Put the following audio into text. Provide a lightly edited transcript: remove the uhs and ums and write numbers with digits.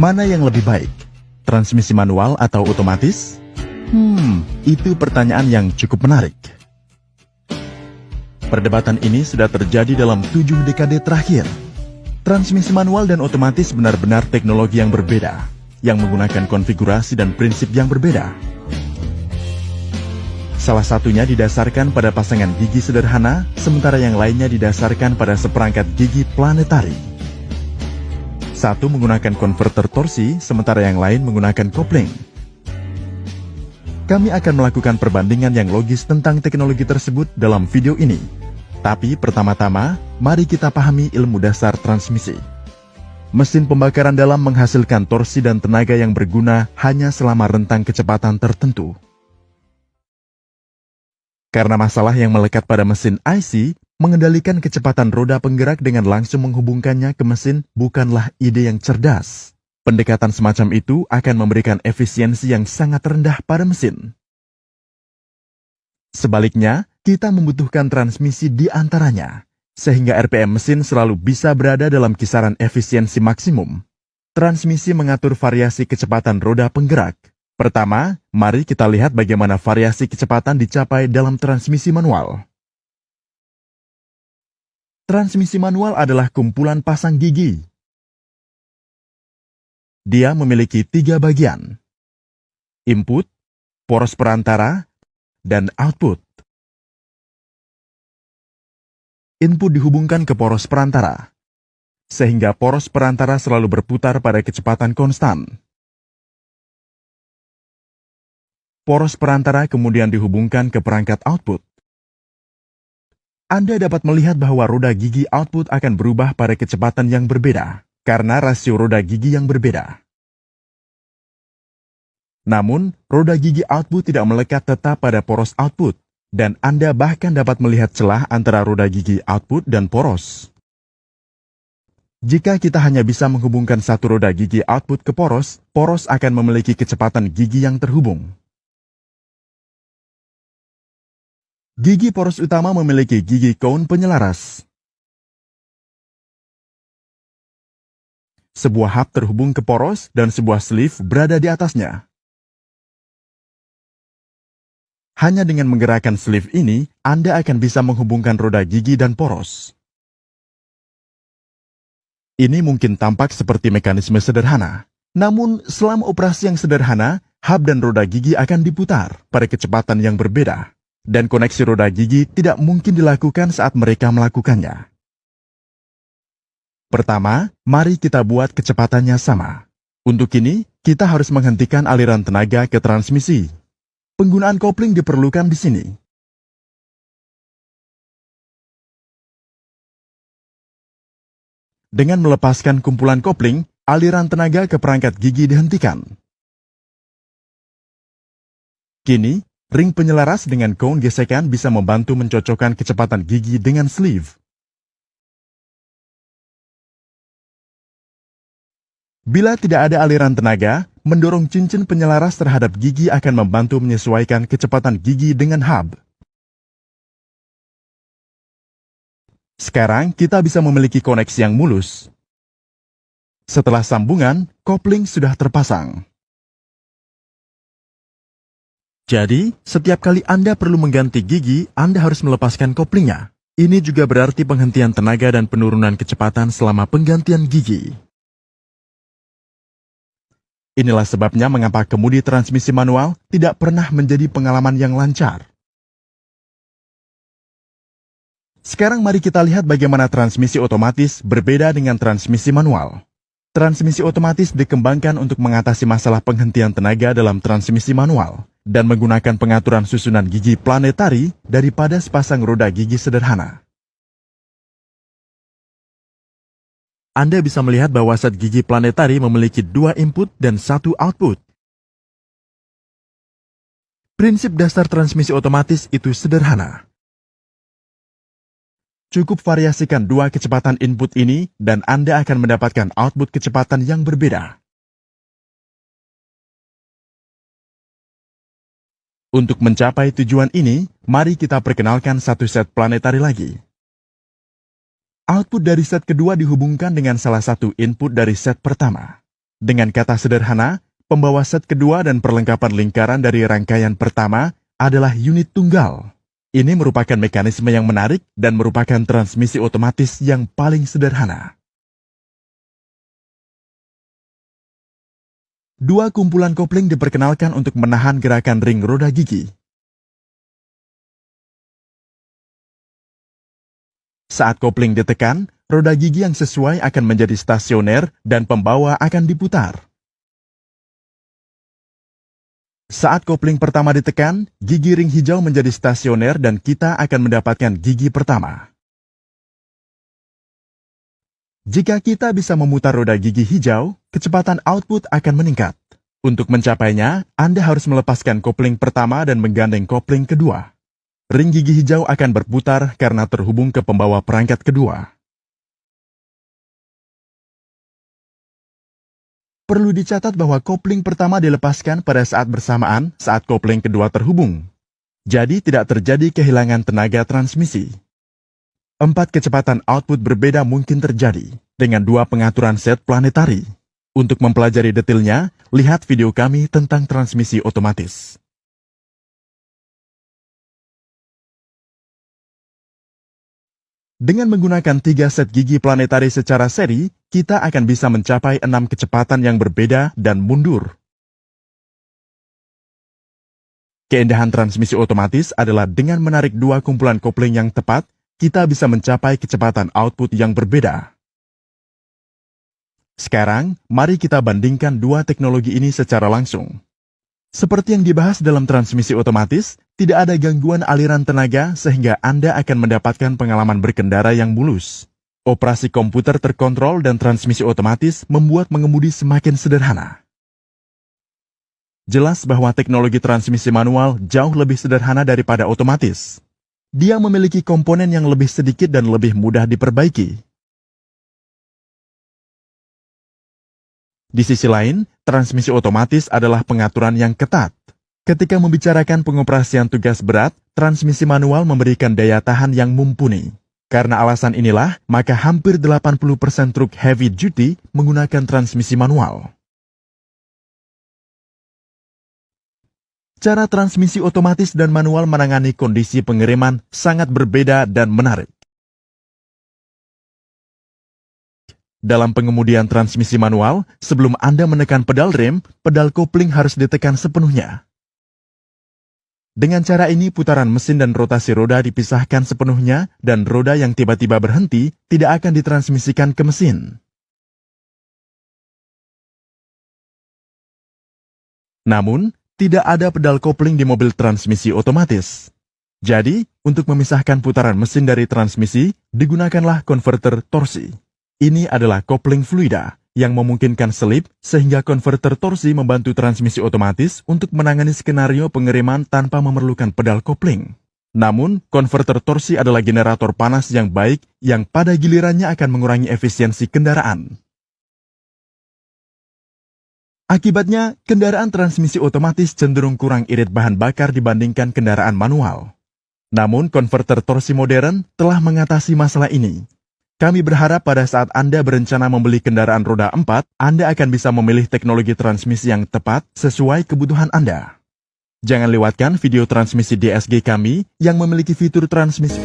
Mana yang lebih baik? Transmisi manual atau otomatis? Itu pertanyaan yang cukup menarik. Perdebatan ini sudah terjadi dalam 7 dekade terakhir. Transmisi manual dan otomatis benar-benar teknologi yang berbeda, yang menggunakan konfigurasi dan prinsip yang berbeda. Salah satunya didasarkan pada pasangan gigi sederhana, sementara yang lainnya didasarkan pada seperangkat gigi planetari. Satu menggunakan konverter torsi, sementara yang lain menggunakan kopling. Kami akan melakukan perbandingan yang logis tentang teknologi tersebut dalam video ini. Tapi pertama-tama, mari kita pahami ilmu dasar transmisi. Mesin pembakaran dalam menghasilkan torsi dan tenaga yang berguna hanya selama rentang kecepatan tertentu. Karena masalah yang melekat pada mesin IC, mengendalikan kecepatan roda penggerak dengan langsung menghubungkannya ke mesin bukanlah ide yang cerdas. Pendekatan semacam itu akan memberikan efisiensi yang sangat rendah pada mesin. Sebaliknya, kita membutuhkan transmisi di antaranya, sehingga RPM mesin selalu bisa berada dalam kisaran efisiensi maksimum. Transmisi mengatur variasi kecepatan roda penggerak. Pertama, mari kita lihat bagaimana variasi kecepatan dicapai dalam transmisi manual. Transmisi manual adalah kumpulan pasang gigi. Dia memiliki 3 bagian: input, poros perantara, dan output. Input dihubungkan ke poros perantara, sehingga poros perantara selalu berputar pada kecepatan konstan. Poros perantara kemudian dihubungkan ke perangkat output. Anda dapat melihat bahwa roda gigi output akan berubah pada kecepatan yang berbeda, karena rasio roda gigi yang berbeda. Namun, roda gigi output tidak melekat tetap pada poros output, dan Anda bahkan dapat melihat celah antara roda gigi output dan poros. Jika kita hanya bisa menghubungkan satu roda gigi output ke poros, poros akan memiliki kecepatan gigi yang terhubung. Gigi poros utama memiliki gigi cone penyelaras. Sebuah hub terhubung ke poros dan sebuah sleeve berada di atasnya. Hanya dengan menggerakkan sleeve ini, Anda akan bisa menghubungkan roda gigi dan poros. Ini mungkin tampak seperti mekanisme sederhana. Namun, selama operasi yang sederhana, hub dan roda gigi akan diputar pada kecepatan yang berbeda. Dan koneksi roda gigi tidak mungkin dilakukan saat mereka melakukannya. Pertama, mari kita buat kecepatannya sama. Untuk ini, kita harus menghentikan aliran tenaga ke transmisi. Penggunaan kopling diperlukan di sini. Dengan melepaskan kumpulan kopling, aliran tenaga ke perangkat gigi dihentikan. Kini, ring penyelaras dengan cone gesekan bisa membantu mencocokkan kecepatan gigi dengan sleeve. Bila tidak ada aliran tenaga, mendorong cincin penyelaras terhadap gigi akan membantu menyesuaikan kecepatan gigi dengan hub. Sekarang kita bisa memiliki koneksi yang mulus. Setelah sambungan, kopling sudah terpasang. Jadi, setiap kali Anda perlu mengganti gigi, Anda harus melepaskan koplingnya. Ini juga berarti penghentian tenaga dan penurunan kecepatan selama penggantian gigi. Inilah sebabnya mengapa kemudi transmisi manual tidak pernah menjadi pengalaman yang lancar. Sekarang mari kita lihat bagaimana transmisi otomatis berbeda dengan transmisi manual. Transmisi otomatis dikembangkan untuk mengatasi masalah penghentian tenaga dalam transmisi manual dan menggunakan pengaturan susunan gigi planetari daripada sepasang roda gigi sederhana. Anda bisa melihat bahwa set gigi planetari memiliki 2 input dan 1 output. Prinsip dasar transmisi otomatis itu sederhana. Cukup variasikan 2 kecepatan input ini dan Anda akan mendapatkan output kecepatan yang berbeda. Untuk mencapai tujuan ini, mari kita perkenalkan satu set planetari lagi. Output dari set kedua dihubungkan dengan salah satu input dari set pertama. Dengan kata sederhana, pembawa set kedua dan perlengkapan lingkaran dari rangkaian pertama adalah unit tunggal. Ini merupakan mekanisme yang menarik dan merupakan transmisi otomatis yang paling sederhana. Dua kumpulan kopling diperkenalkan untuk menahan gerakan ring roda gigi. Saat kopling ditekan, roda gigi yang sesuai akan menjadi stasioner dan pembawa akan diputar. Saat kopling pertama ditekan, gigi ring hijau menjadi stasioner dan kita akan mendapatkan gigi pertama. Jika kita bisa memutar roda gigi hijau, kecepatan output akan meningkat. Untuk mencapainya, Anda harus melepaskan kopling pertama dan menggandeng kopling kedua. Ring gigi hijau akan berputar karena terhubung ke pembawa perangkat kedua. Perlu dicatat bahwa kopling pertama dilepaskan pada saat bersamaan saat kopling kedua terhubung. Jadi tidak terjadi kehilangan tenaga transmisi. 4 kecepatan output berbeda mungkin terjadi dengan 2 pengaturan set planetari. Untuk mempelajari detailnya, lihat video kami tentang transmisi otomatis. Dengan menggunakan 3 set gigi planetari secara seri, kita akan bisa mencapai 6 kecepatan yang berbeda dan mundur. Keindahan transmisi otomatis adalah dengan menarik 2 kumpulan kopling yang tepat, kita bisa mencapai kecepatan output yang berbeda. Sekarang, mari kita bandingkan 2 teknologi ini secara langsung. Seperti yang dibahas dalam transmisi otomatis, tidak ada gangguan aliran tenaga sehingga Anda akan mendapatkan pengalaman berkendara yang mulus. Operasi komputer terkontrol dan transmisi otomatis membuat mengemudi semakin sederhana. Jelas bahwa teknologi transmisi manual jauh lebih sederhana daripada otomatis. Dia memiliki komponen yang lebih sedikit dan lebih mudah diperbaiki. Di sisi lain, transmisi otomatis adalah pengaturan yang ketat. Ketika membicarakan pengoperasian tugas berat, transmisi manual memberikan daya tahan yang mumpuni. Karena alasan inilah, maka hampir 80% truk heavy duty menggunakan transmisi manual. Cara transmisi otomatis dan manual menangani kondisi pengiriman sangat berbeda dan menarik. Dalam pengemudian transmisi manual, sebelum Anda menekan pedal rem, pedal kopling harus ditekan sepenuhnya. Dengan cara ini, putaran mesin dan rotasi roda dipisahkan sepenuhnya, dan roda yang tiba-tiba berhenti tidak akan ditransmisikan ke mesin. Namun, tidak ada pedal kopling di mobil transmisi otomatis. Jadi, untuk memisahkan putaran mesin dari transmisi, digunakanlah konverter torsi. Ini adalah kopling fluida yang memungkinkan selip sehingga konverter torsi membantu transmisi otomatis untuk menangani skenario pengiriman tanpa memerlukan pedal kopling. Namun, konverter torsi adalah generator panas yang baik yang pada gilirannya akan mengurangi efisiensi kendaraan. Akibatnya, kendaraan transmisi otomatis cenderung kurang irit bahan bakar dibandingkan kendaraan manual. Namun, konverter torsi modern telah mengatasi masalah ini. Kami berharap pada saat Anda berencana membeli kendaraan roda 4, Anda akan bisa memilih teknologi transmisi yang tepat sesuai kebutuhan Anda. Jangan lewatkan video transmisi DSG kami yang memiliki fitur transmisi.